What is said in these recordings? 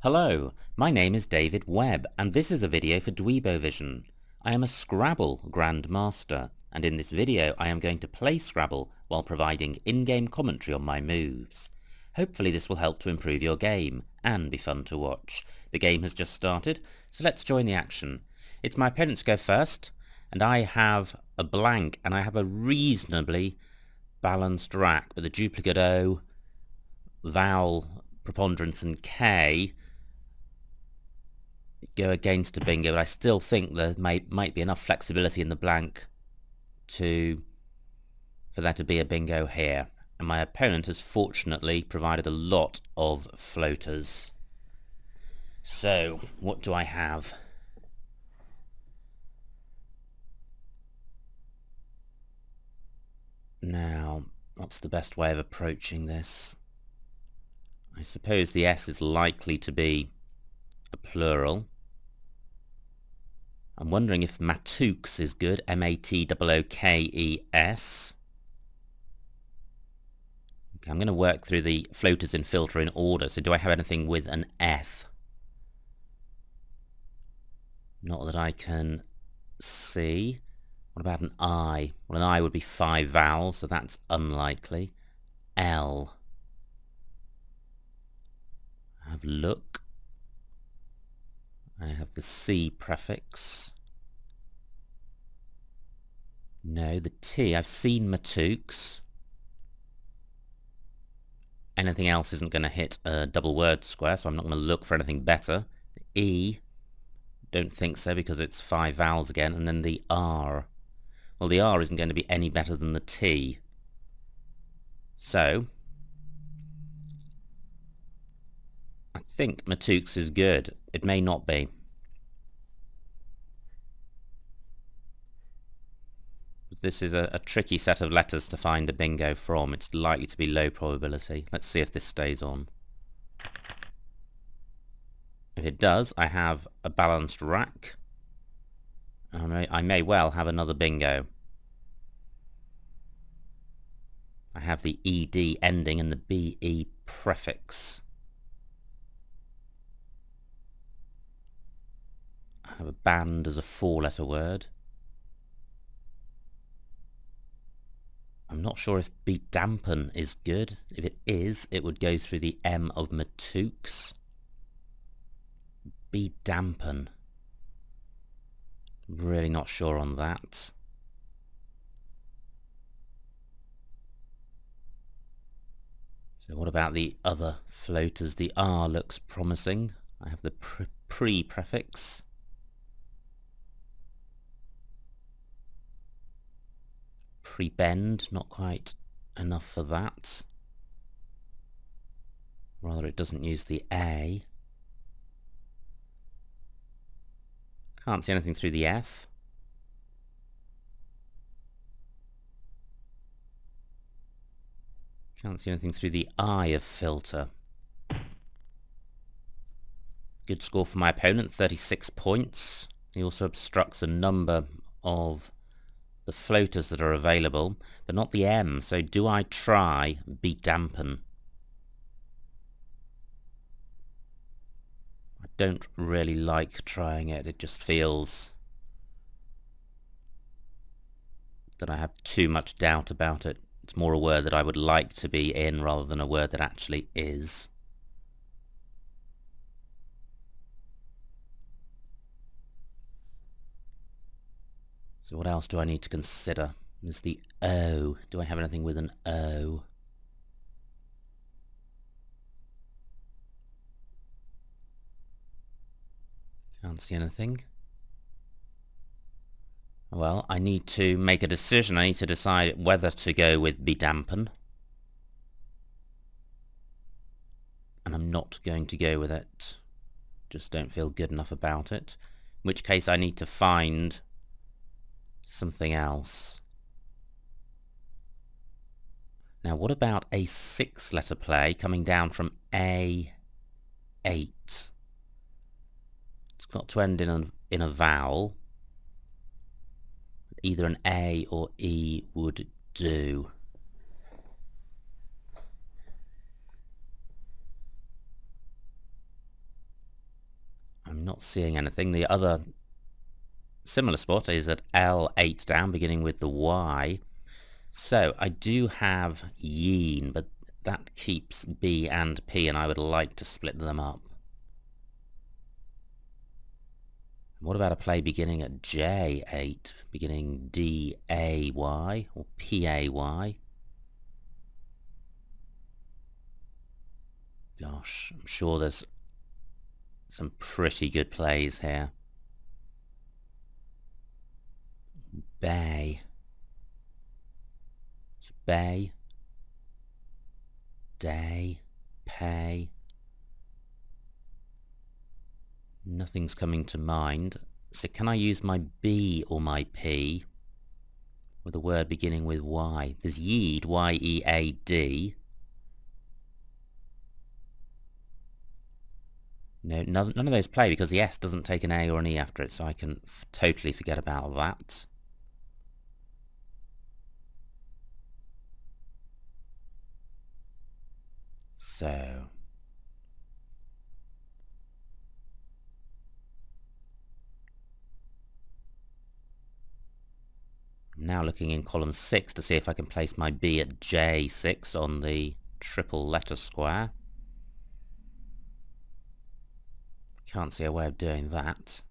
Hello, my name is David Webb, and this is a video for Dweebovision. I am a Scrabble grandmaster, and in this video I am going to play Scrabble while providing in-game commentary on my moves. Hopefully this will help to improve your game, and be fun to watch. The game has just started, so let's join the action. It's my opponent's go first, and I have a blank, and I have a reasonably balanced rack, but the duplicate O, vowel, preponderance and K go against a bingo, but I still think there might be enough flexibility in the blank for there to be a bingo here. And my opponent has fortunately provided a lot of floaters. So, what do I have? Now, what's the best way of approaching this? I suppose the S is likely to be a plural. I'm wondering if Matooks is good, M-A-T-O-O-K-E-S. Okay, I'm going to work through the floaters in filter in order, so do I have anything with an F? Not that I can see. What about an I? Well, an I would be 5 vowels, so that's unlikely. L. I have look. I have the C prefix. No, the T. I've seen Matooks. Anything else isn't going to hit a double word square, so I'm not going to look for anything better. The E. Don't think so because it's 5 vowels again. And then the R. Well, the R isn't going to be any better than the T. So, I think Matooks is good. It may not be. This is a tricky set of letters to find a bingo from. It's likely to be low probability. Let's see if this stays on. If it does, I have a balanced rack. I may well have another bingo. I have the ED ending and the BE prefix. I have a band as a 4-letter word. I'm not sure if bedampen is good. If it is, it would go through the M of Matooks. Bedampen. Really not sure on that. So what about the other floaters? The R looks promising. I have the pre prefix. Prebend, not quite enough for that. Rather, it doesn't use the A. Can't see anything through the F. Can't see anything through the I of filter. Good score for my opponent, 36 points. He also obstructs a number of the floaters that are available, but not the M. So do I try bedampen? I don't really like trying it. It just feels that I have too much doubt about it. It's more a word that I would like to be in rather than a word that actually is. So what else do I need to consider? There's the O. Do I have anything with an O? Can't see anything. Well, I need to make a decision. I need to decide whether to go with bedampen. And I'm not going to go with it. Just don't feel good enough about it. In which case I need to find something else. Now what about a 6-letter play coming down from A8? It's got to end in a vowel. Either an A or E would do. Not seeing anything. The other similar spot is at L8 down, beginning with the Y. So I do have yeen, but that keeps B and P, and I would like to split them up. What about a play beginning at J8, beginning D-A-Y or P-A-Y? Gosh, I'm sure there's some pretty good plays here. Bay. It's bay. Day. Pay. Nothing's coming to mind. So can I use my B or my P with a word beginning with Y? There's yeed, Y-E-A-D. No, none of those play because the S doesn't take an A or an E after it, so I can totally forget about that. So I'm now looking in column 6 to see if I can place my B at J6 on the triple letter square. Can't see a way of doing that.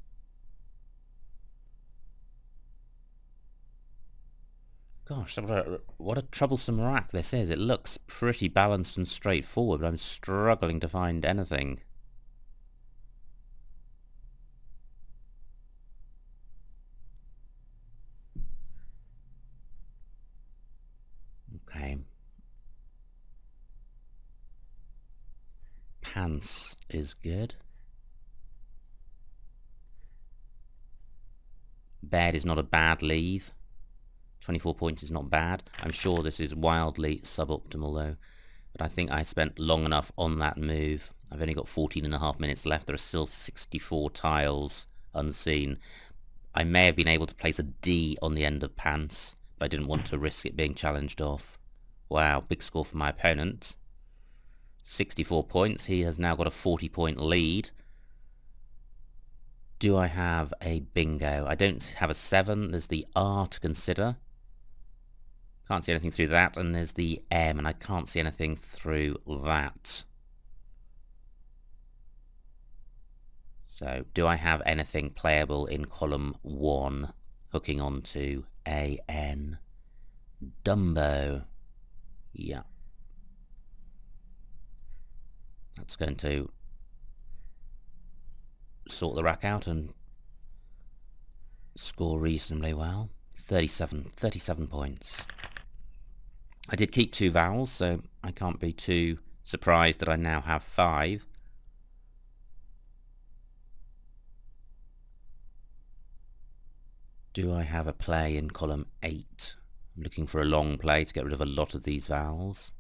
Gosh, what a troublesome rack this is. It looks pretty balanced and straightforward, but I'm struggling to find anything. Okay. Pants is good. Bed is not a bad leave. 24 points is not bad. I'm sure this is wildly suboptimal though, but I think I spent long enough on that move. I've only got 14.5 minutes left. There are still 64 tiles unseen. I may have been able to place a D on the end of pants, but I didn't want to risk it being challenged off. Wow, big score for my opponent. 64 points. He has now got a 40-point lead. Do I have a bingo? I don't have a 7. There's the R to consider. Can't see anything through that. And there's the M, and I can't see anything through that. So, do I have anything playable in column 1? Hooking on to A-N. Dumbo. Yeah. That's going to sort the rack out and score reasonably well. 37 points. I did keep 2 vowels, so I can't be too surprised that I now have 5. Do I have a play in column 8? I'm looking for a long play to get rid of a lot of these vowels.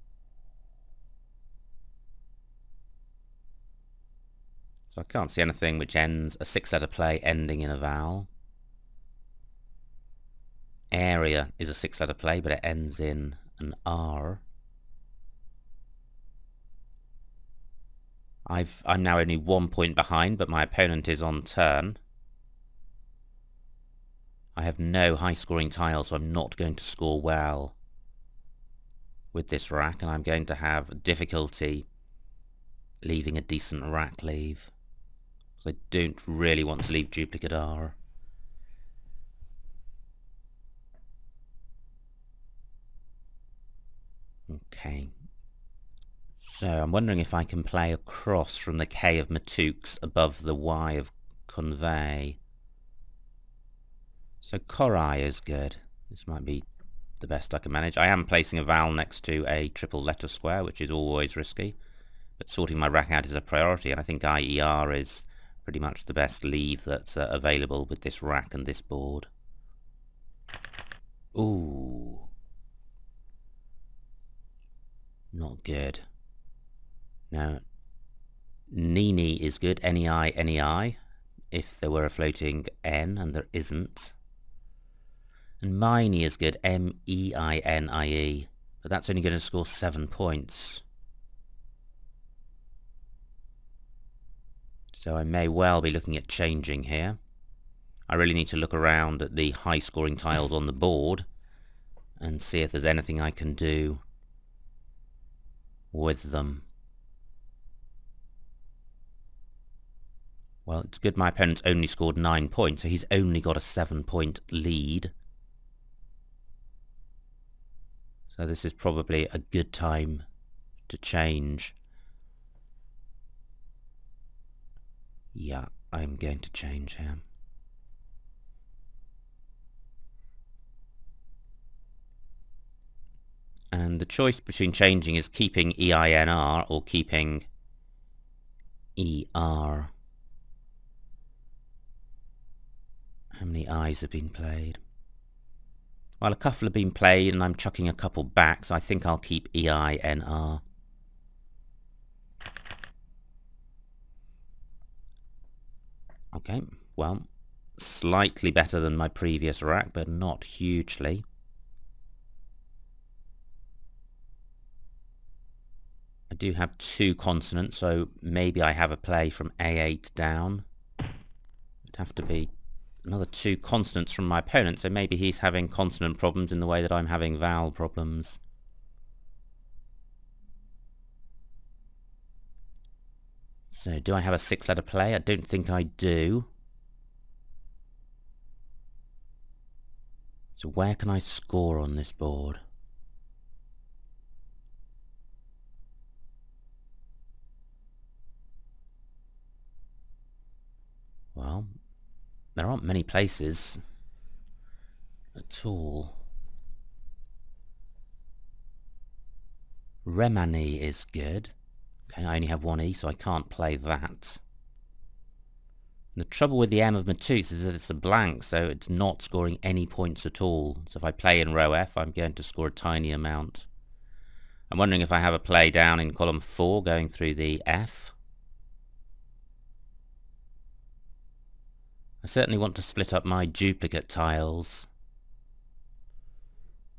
So I can't see anything which ends a 6-letter play ending in a vowel. Area is a 6-letter play, but it ends in an R. I'm now only 1 point behind, but my opponent is on turn. I have no high-scoring tiles, so I'm not going to score well with this rack, and I'm going to have difficulty leaving a decent rack leave. I don't really want to leave duplicate R. Okay. So I'm wondering if I can play across from the K of Matooks above the Y of Convey. So Korai is good. This might be the best I can manage. I am placing a vowel next to a triple letter square, which is always risky. But sorting my rack out is a priority, and I think IER is pretty much the best leave that's available with this rack and this board. Ooh. Not good. Now, Nini is good, N-E-I, N-E-I, if there were a floating N, and there isn't. And Miney is good, M-E-I-N-I-E, but that's only going to score 7 points. So I may well be looking at changing here. I really need to look around at the high scoring tiles on the board and see if there's anything I can do with them. Well, it's good my opponent's only scored 9 points, so he's only got a 7-point lead. So this is probably a good time to change. Yeah, I'm going to change here. And the choice between changing is keeping EINR or keeping ER. How many I's have been played? Well, a couple have been played and I'm chucking a couple back, so I think I'll keep EINR. Okay, well, slightly better than my previous rack, but not hugely. I do have 2 consonants, so maybe I have a play from A8 down. It'd have to be another 2 consonants from my opponent, so maybe he's having consonant problems in the way that I'm having vowel problems. So do I have a 6-letter play? I don't think I do. So where can I score on this board? Well, there aren't many places at all. Remani is good. Okay, I only have 1 E, so I can't play that. And the trouble with the M of Matutes is that it's a blank, so it's not scoring any points at all. So if I play in row F, I'm going to score a tiny amount. I'm wondering if I have a play down in column 4 going through the F. I certainly want to split up my duplicate tiles.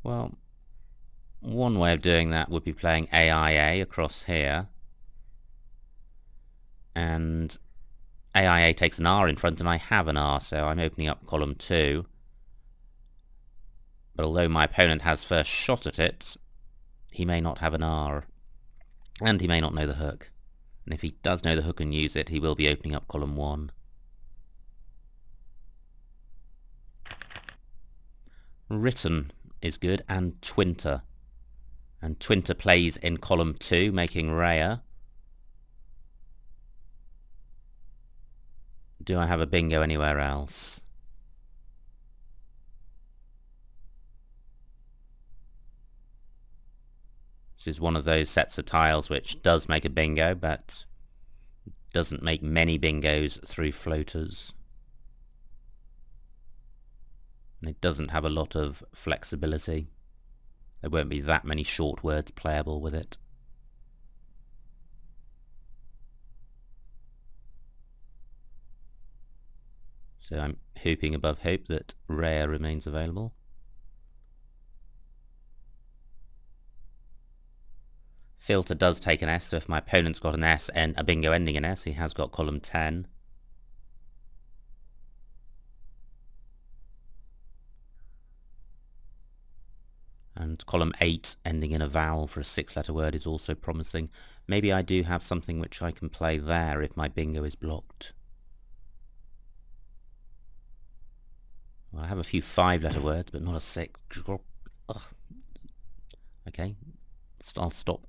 Well, one way of doing that would be playing AIA across here. And AIA takes an R in front and I have an R, so I'm opening up column 2. But although my opponent has first shot at it, he may not have an R. And he may not know the hook. And if he does know the hook and use it, he will be opening up column 1. Written is good, and Twinter. And Twinter plays in column 2, making rare. Do I have a bingo anywhere else? This is one of those sets of tiles which does make a bingo, but doesn't make many bingos through floaters. And it doesn't have a lot of flexibility. There won't be that many short words playable with it. So I'm hoping above hope that rare remains available. Filter does take an S, so if my opponent's got an S and a bingo ending in S, he has got column 10. And column 8 ending in a vowel for a 6-letter word is also promising. Maybe I do have something which I can play there if my bingo is blocked. Well, I have a few 5-letter words, but not a 6. Ugh. Okay, I'll stop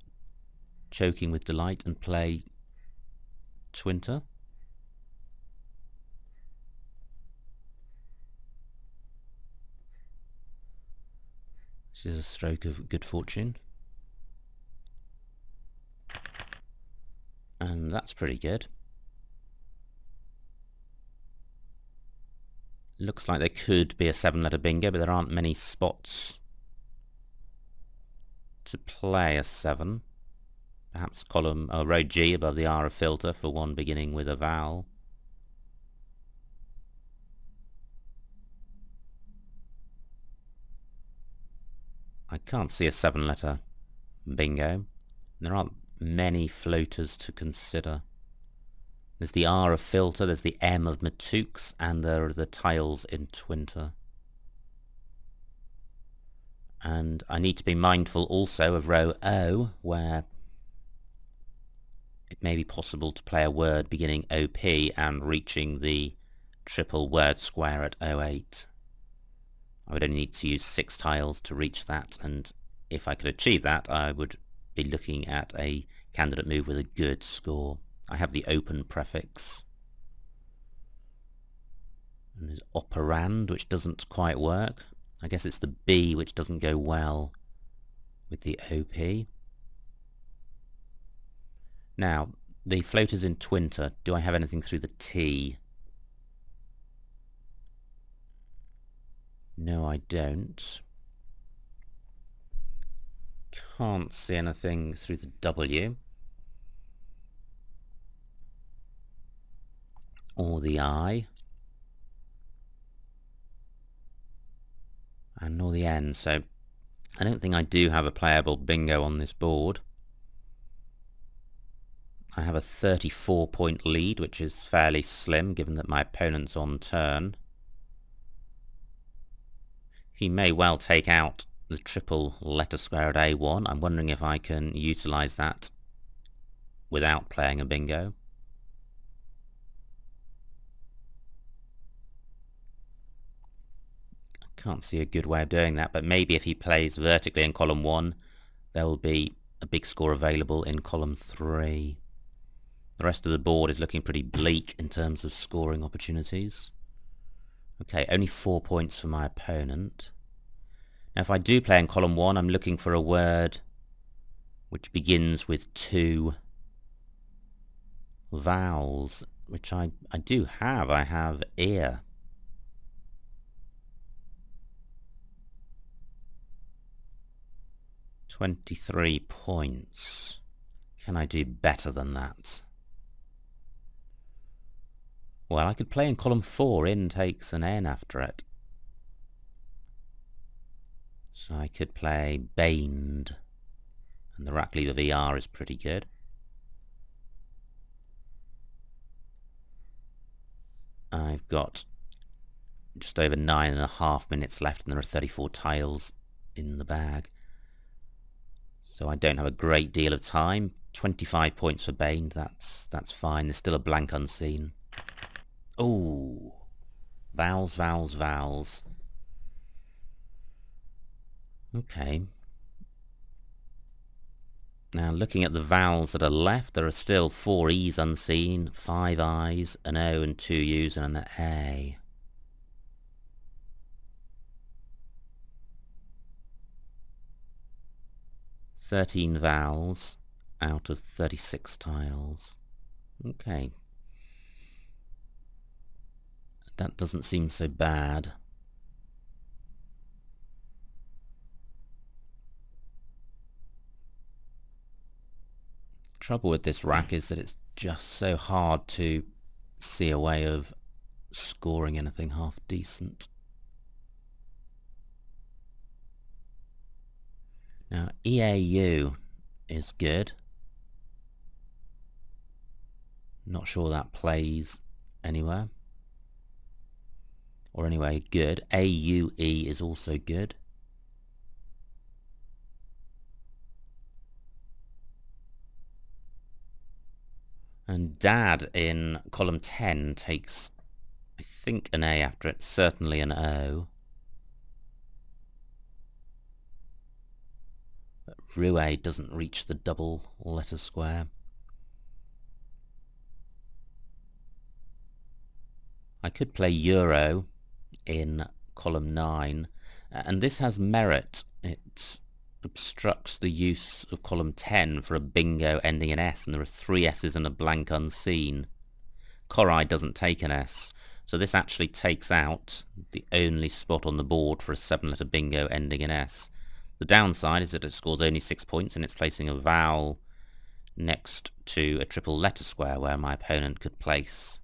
choking with delight and play Twinter. This is a stroke of good fortune. And that's pretty good. Looks like there could be a 7-letter bingo, but there aren't many spots to play a 7. Perhaps column row G above the R of filter for one beginning with a vowel. I can't see a 7-letter bingo. There aren't many floaters to consider. There's the R of filter, there's the M of Matux, and there are the tiles in Twinter. And I need to be mindful also of row O, where it may be possible to play a word beginning OP and reaching the triple word square at 08. I would only need to use 6 tiles to reach that, and if I could achieve that, I would be looking at a candidate move with a good score. I have the open prefix. And there's operand, which doesn't quite work. I guess it's the B which doesn't go well with the OP. Now, the floaters in Twinter, do I have anything through the T? No, I don't. Can't see anything through the W. Or the I. And nor the N, so I don't think I do have a playable bingo on this board. I have a 34-point lead, which is fairly slim given that my opponent's on turn. He may well take out the triple letter square at A1. I'm wondering if I can utilise that without playing a bingo. Can't see a good way of doing that, but maybe if he plays vertically in column 1, there will be a big score available in column 3. The rest of the board is looking pretty bleak in terms of scoring opportunities. Okay, only 4 points for my opponent. Now if I do play in column 1, I'm looking for a word which begins with 2 vowels, which I do have. I have ear. $23 points. Can I do better than that? Well, I could play in column 4. In takes an N after it. So I could play baned. And the rack lever VR is pretty good. I've got just over 9.5 minutes left, and there are 34 tiles in the bag. So I don't have a great deal of time. 25 points for baned, that's fine. There's still a blank unseen. Oh, vowels, vowels, vowels. Okay. Now looking at the vowels that are left, there are still 4 E's unseen, 5 I's, an O and 2 U's and an A. "13 vowels out of 36 tiles. Okay. That doesn't seem so bad. Trouble with this rack is that it's just so hard to see a way of scoring anything half decent. Now EAU is good. Not sure that plays anywhere. Or anyway, good. AUE is also good. And Dad in column 10 takes, I think, an A after it, certainly an O. But Roue doesn't reach the double letter square. I could play Euro in column 9, and this has merit. It obstructs the use of column 10 for a bingo ending in S, and there are 3 S's and a blank unseen. Korai doesn't take an S, so this actually takes out the only spot on the board for a 7-letter bingo ending in S. The downside is that it scores only 6 points, and it's placing a vowel next to a triple letter square where my opponent could place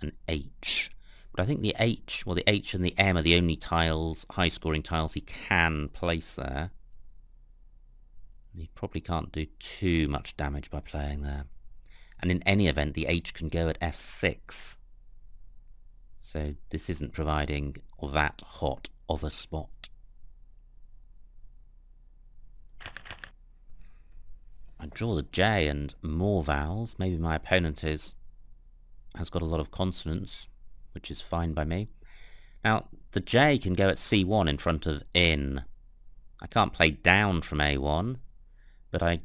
an H. But I think the H, well, the H and the M are the only tiles, high-scoring tiles he can place there. He probably can't do too much damage by playing there. and in any event the h can go at f6. So this isn't providing that hot of a spot. I draw the J and more vowels. Maybe my opponent has got a lot of consonants, which is fine by me. Now, the J can go at C1 in front of in. I can't play down from A1, but I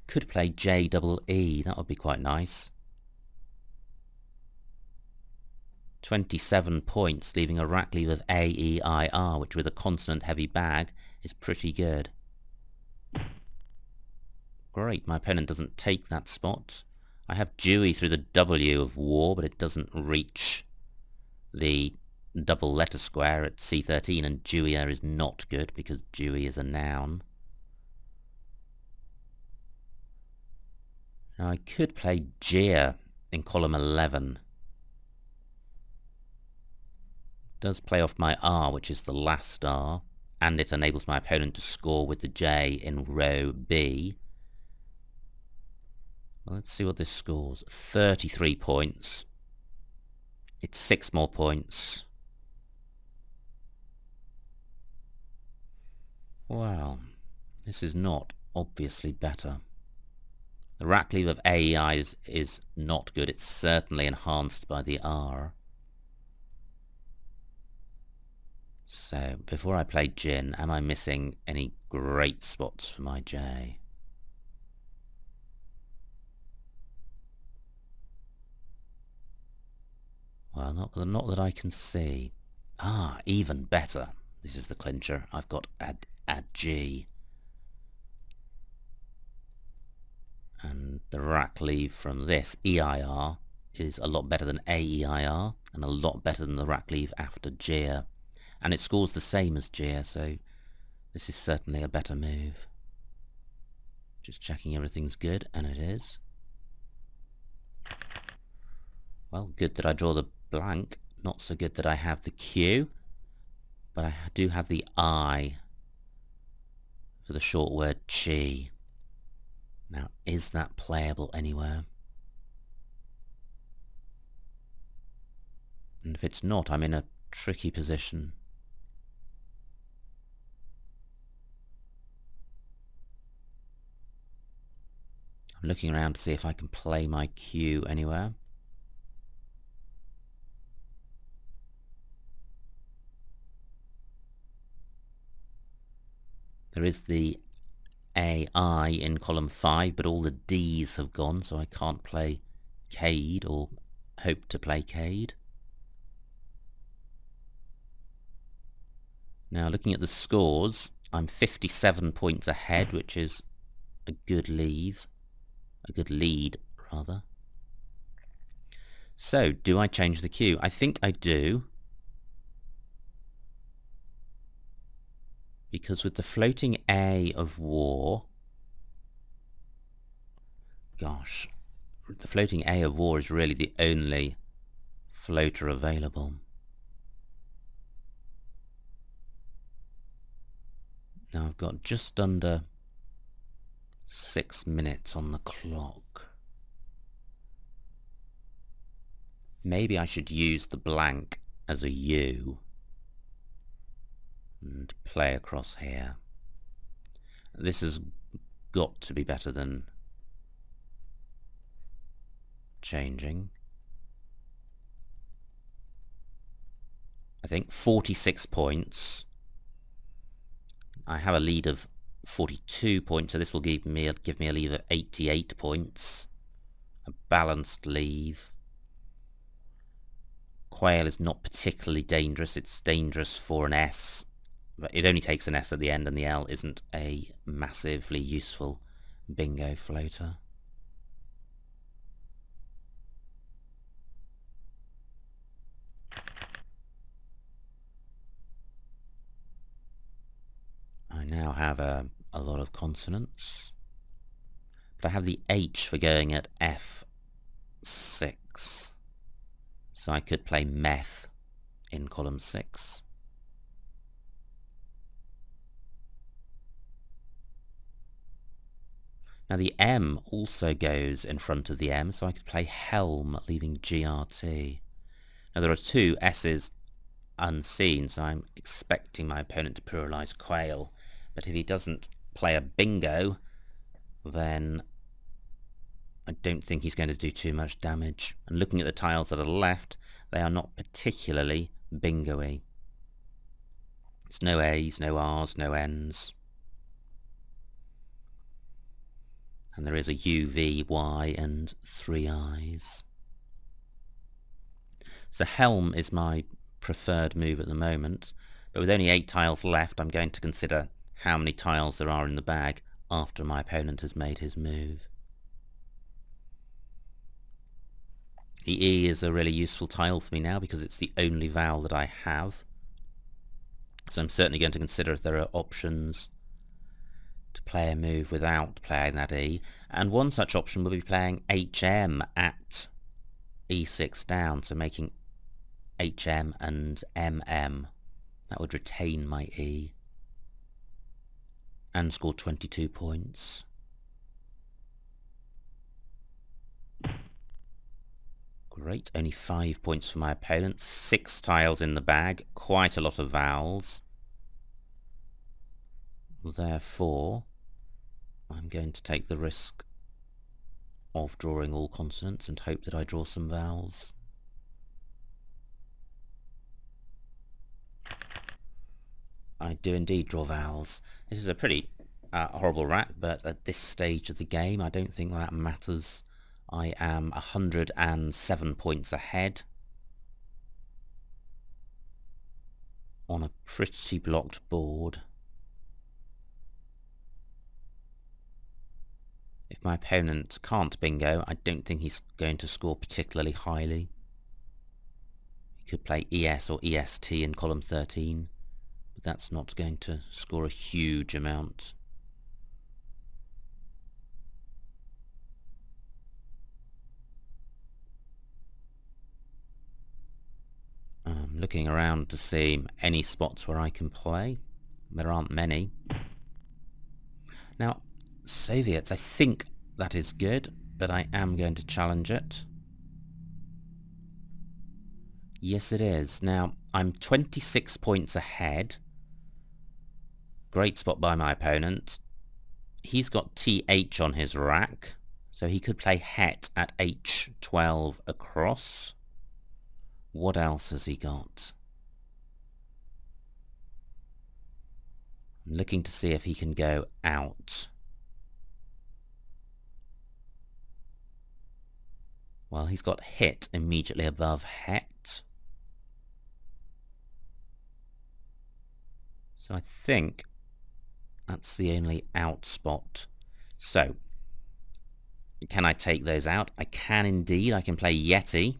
could play JEE. That would be quite nice. 27 points, leaving a rack leave of A, E, I, R, which with a consonant-heavy bag is pretty good. Great, my opponent doesn't take that spot. I have Dewey through the W of war, but it doesn't reach the double letter square at C13, and Dewey is not good because Dewey is a noun. Now I could play Gia in column 11. It does play off my R, which is the last R, and it enables my opponent to score with the J in row B. Well, let's see what this scores. 33 points. It's 6 more points. Wow, this is not obviously better. The rack leave of AEI is not good. It's certainly enhanced by the R. So, before I play Jin, am I missing any great spots for my J? Well, not that I can see. Ah, even better. This is the clincher. I've got add G. And the rack leave from this, EIR, is a lot better than AEIR, and a lot better than the rack leave after Gia. And it scores the same as Gia, so this is certainly a better move. Just checking everything's good, and it is. Well, good that I draw the blank, not so good that I have the Q, but I do have the I for the short word chi. Now, is that playable anywhere? And if it's not, I'm in a tricky position. I'm looking around to see if I can play my Q anywhere. There is the AI in column 5, but all the D's have gone, so I can't play Cade or hope to play Cade. Now, looking at the scores, I'm 57 points ahead, which is a good lead, rather. So, do I change the cue? I think I do. Because with the floating A of war, gosh, the floating A of war is really the only floater available. Now I've got just under 6 minutes on the clock. Maybe I should use the blank as a U and play across here. This has got to be better than changing. I think 46 points. I have a lead of 42 points, so this will give me a lead of 88 points. A balanced lead. Quail is not particularly dangerous. It's dangerous for an S. But it only takes an S at the end, and the L isn't a massively useful bingo floater. I now have a lot of consonants, but I have the H for going at F6, so I could play meth in column 6. Now the M also goes in front of the M, so I could play Helm, leaving GRT. Now there are two S's unseen, so I'm expecting my opponent to pluralise Quail. But if he doesn't play a bingo, then I don't think he's going to do too much damage. And looking at the tiles that are left, they are not particularly bingo-y. It's no A's, no R's, no N's. And there is a U, V, Y and 3 I's. So Helm is my preferred move at the moment, but with only 8 tiles left, I'm going to consider how many tiles there are in the bag after my opponent has made his move. The E is a really useful tile for me now because it's the only vowel that I have. So I'm certainly going to consider if there are options to play a move without playing that E. And one such option will be playing HM at E6 down, so making HM and MM. That would retain my E and score 22 points. Great, only 5 points for my opponent. 6 tiles in the bag, quite a lot of vowels. Therefore, I'm going to take the risk of drawing all consonants and hope that I draw some vowels. I do indeed draw vowels. This is a pretty horrible rat, but at this stage of the game I don't think that matters. I am 107 points ahead on a pretty blocked board. If my opponent can't bingo, I don't think he's going to score particularly highly. He could play ES or EST in column 13, but that's not going to score a huge amount. I'm looking around to see any spots where I can play. There aren't many. Now, Soviets, I think that is good, but I am going to challenge it. Yes, it is. Now, I'm 26 points ahead. Great spot by my opponent. He's got TH on his rack, so he could play Het at H12 across. What else has he got? I'm looking to see if he can go out. Well, he's got hit immediately above Het. So I think that's the only out spot. So, can I take those out? I can indeed. I can play Yeti.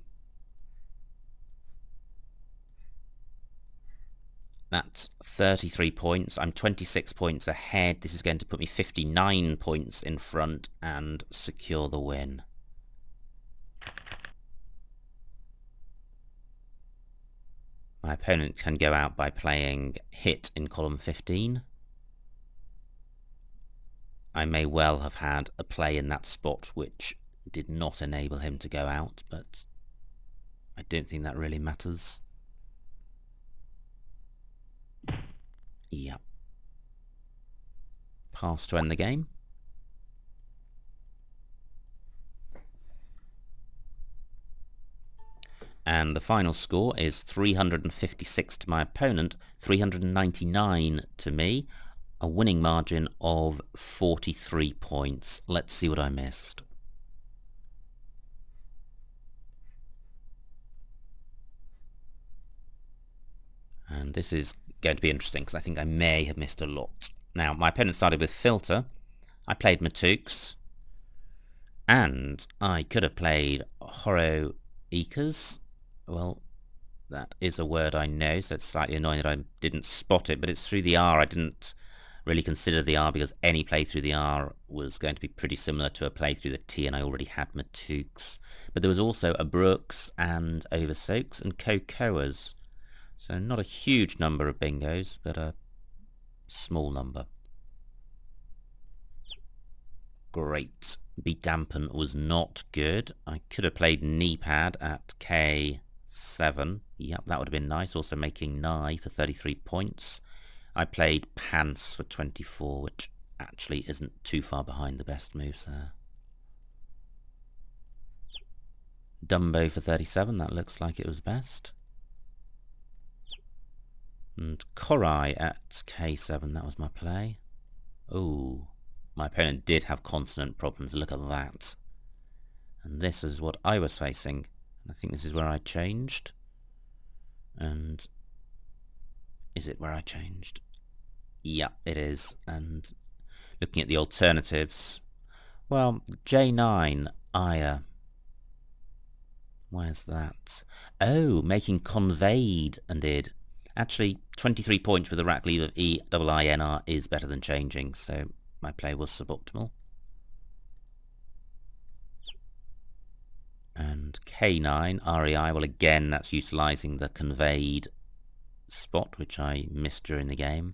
That's 33 points. I'm 26 points ahead. This is going to put me 59 points in front and secure the win. My opponent can go out by playing Hit in column 15. I may well have had a play in that spot which did not enable him to go out, but I don't think that really matters. Yep. Pass to end the game. And the final score is 356 to my opponent, 399 to me, a winning margin of 43 points. Let's see what I missed. And this is going to be interesting because I think I may have missed a lot. Now, my opponent started with Filter. I played Matux. And I could have played Horoikas. Well, that is a word I know, so it's slightly annoying that I didn't spot it, but it's through the R. I didn't really consider the R because any play through the R was going to be pretty similar to a play through the T, and I already had Matux. But there was also a Brooks and Oversoaks and Cocoas. So not a huge number of bingos, but a small number. Great. Be dampen was not good. I could have played knee pad at K7. Yep, that would have been nice. Also making nigh for 33 points. I played pants for 24, which actually isn't too far behind the best moves there. Dumbo for 37, that looks like it was best. And Korai at K7, that was my play. Oh, my opponent did have consonant problems, look at that. And this is what I was facing. I think this is where I changed. And is it where I changed? Yeah, it is. And looking at the alternatives, well, J9, Aya. Where's that? Oh, making conveyed and did. Actually, 23 points with a rack leave of E-I-I-N-R is better than changing, so my play was suboptimal. And K9, REI, well again that's utilising the conveyed spot, which I missed during the game.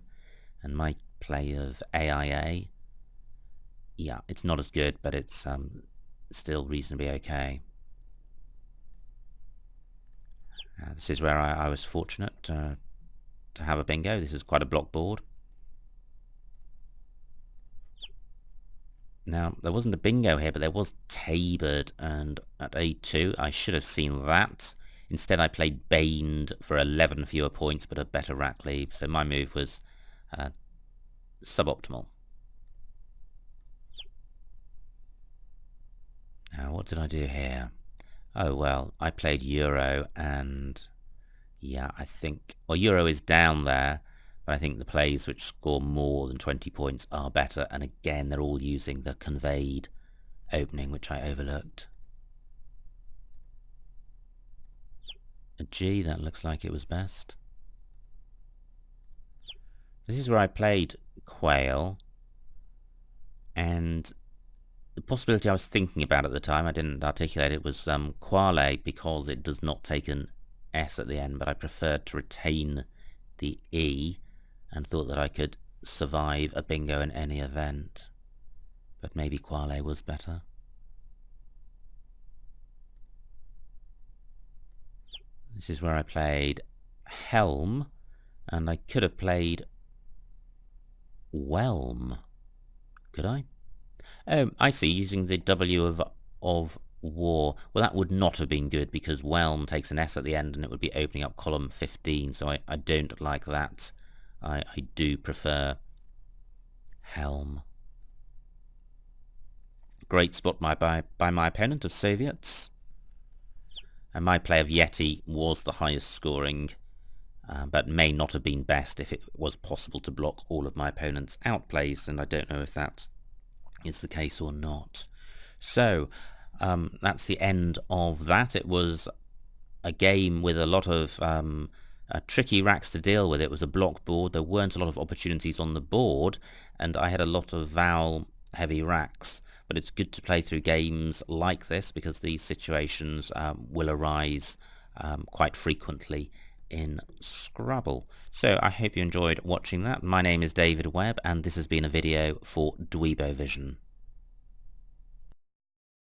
And my play of AIA, yeah, it's not as good, but it's still reasonably okay. This is where I was fortunate to have a bingo. This is quite a block board. Now, there wasn't a bingo here, but there was tabered, and at A2 I should have seen that. Instead I played baned for 11 fewer points, but a better rack leave, so my move was suboptimal. Now, what did I do here? Oh, well, I played Euro, and yeah, I think, well, Euro is down there, but I think the plays which score more than 20 points are better, and again, they're all using the conveyed opening, which I overlooked. A G, that looks like it was best. This is where I played Quail, and the possibility I was thinking about at the time, I didn't articulate it, was Quale, because it does not take an S at the end, but I preferred to retain the E and thought that I could survive a bingo in any event. But maybe Quale was better. This is where I played Helm, and I could have played Whelm. Could I? Oh, I see, using the W of war. Well, that would not have been good because Whelm takes an S at the end and it would be opening up column 15, so I don't like that. I do prefer Helm. Great spot by my opponent of Soviets. And my play of Yeti was the highest scoring, but may not have been best if it was possible to block all of my opponent's outplays, and I don't know if that is the case or not. So that's the end of that. It was a game with a lot of tricky racks to deal with. It was a block board. There weren't a lot of opportunities on the board, and I had a lot of vowel heavy racks. But it's good to play through games like this because these situations will arise quite frequently in Scrabble. So I hope you enjoyed watching that. My name is David Webb, and this has been a video for Dweebovision.